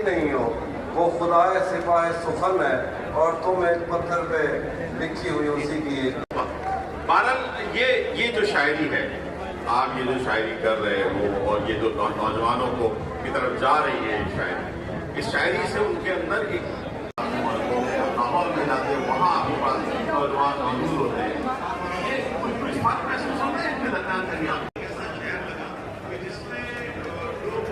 नहीं हो। वो खुदाए सिपाहे सुखन है और तुम एक पत्थर पे लिखी हुई उसी की एक। बहरहाल ये जो शायरी है, आप ये जो शायरी कर रहे हो और ये जो नौजवानों को की तरफ जा रही है शायरी, इस शायरी से उनके अंदर एक माहौल में जाते हैं, वहाँ आपके पास नौजवान मौजूद होते हैं, ये कुछ बात महसूस होता है इनके दरमियान कभी आप जिसमें लोग